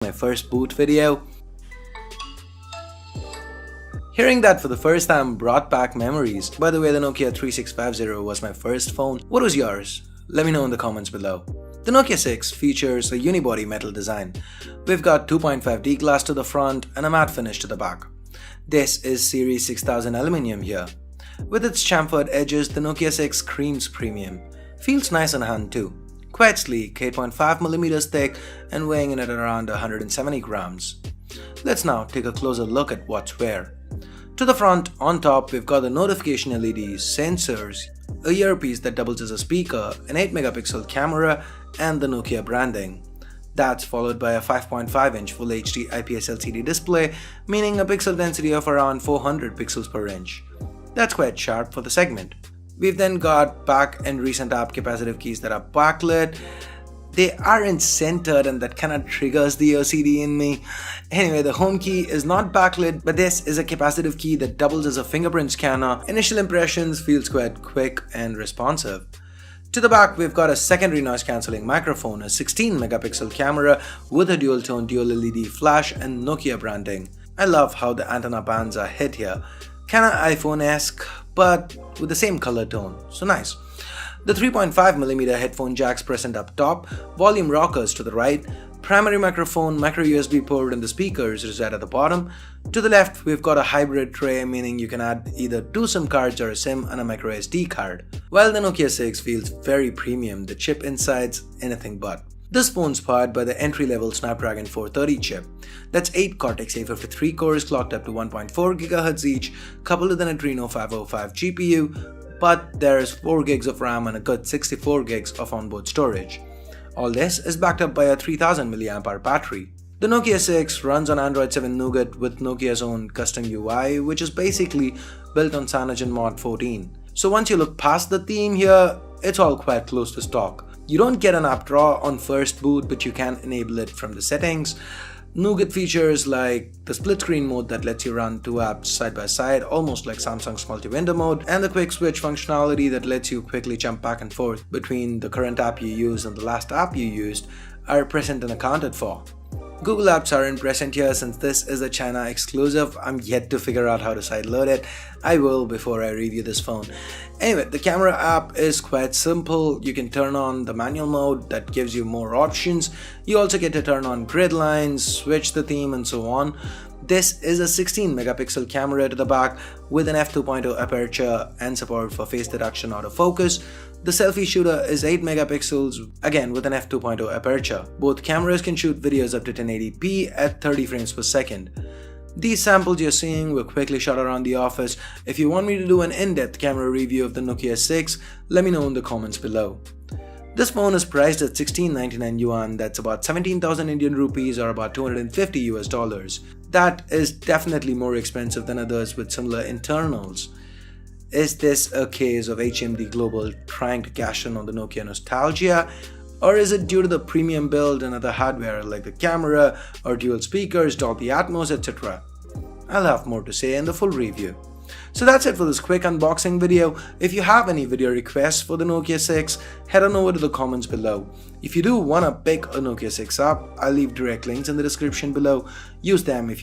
my first boot video. Hearing that for the first time brought back memories. By the way, the Nokia 3650 was my first phone. What was yours? Let me know in the comments below. The Nokia 6 features a unibody metal design. We've got 2.5D glass to the front and a matte finish to the back. This is Series 6000 aluminium here. With its chamfered edges, the Nokia 6 screams premium. Feels nice in hand too. Quite sleek, 8.5mm thick and weighing in at around 170 grams. Let's now take a closer look at what's where. To the front, on top, we've got the notification LEDs, sensors, a earpiece that doubles as a speaker, an 8MP camera and the Nokia branding. That's followed by a 5.5-inch Full HD IPS LCD display, meaning a pixel density of around 400 pixels per inch. That's quite sharp for the segment. We've then got back and recent app capacitive keys that are backlit. They aren't centered and that kinda triggers the OCD in me. Anyway, the home key is not backlit, but this is a capacitive key that doubles as a fingerprint scanner. Initial impressions feels quite quick and responsive. To the back, we've got a secondary noise cancelling microphone, a 16MP camera with a dual tone dual LED flash and Nokia branding. I love how the antenna bands are hit here. Kinda iPhone-esque, but with the same color tone, so nice. The 3.5mm headphone jacks present up top, volume rockers to the right, primary microphone, micro USB port and the speakers reside at the bottom. To the left, we've got a hybrid tray, meaning you can add either 2 SIM cards or a SIM and a micro SD card. While the Nokia 6 feels very premium, the chip inside's anything but. This phone's powered by the entry-level Snapdragon 430 chip. That's 8 Cortex-A53 cores clocked up to 1.4 GHz each, coupled with an Adreno 505 GPU, but there's 4 GB of RAM and a good 64 GB of onboard storage. All this is backed up by a 3000 mAh battery. The Nokia 6 runs on Android 7 Nougat with Nokia's own custom UI, which is basically built on CyanogenMod 14. So once you look past the theme here, it's all quite close to stock. You don't get an app drawer on first boot, but you can enable it from the settings. Nougat features like the split screen mode that lets you run 2 apps side by side, almost like Samsung's multi-window mode, and the quick switch functionality that lets you quickly jump back and forth between the current app you use and the last app you used are present and accounted for. Google Apps aren't present here since this is a China exclusive. I'm yet to figure out how to sideload it. I will before I review this phone. Anyway, the camera app is quite simple. You can turn on the manual mode that gives you more options. You also get to turn on grid lines, switch the theme and so on. This is a 16MP camera to the back with an f2.0 aperture and support for face detection autofocus. The selfie shooter is 8MP, again with an f2.0 aperture. Both cameras can shoot videos up to 1080p at 30 frames per second. These samples you're seeing were quickly shot around the office. If you want me to do an in-depth camera review of the Nokia 6, let me know in the comments below. This phone is priced at 1699 yuan, that's about 17,000 Indian rupees or about $250 US. That is definitely more expensive than others with similar internals. Is this a case of HMD Global trying to cash in on the Nokia nostalgia? Or is it due to the premium build and other hardware like the camera or dual speakers, Dolby Atmos, etc.? I'll have more to say in the full review. So that's it for this quick unboxing video. If you have any video requests for the Nokia 6, head on over to the comments below. If you do want to pick a Nokia 6 up, I'll leave direct links in the description below. Use them if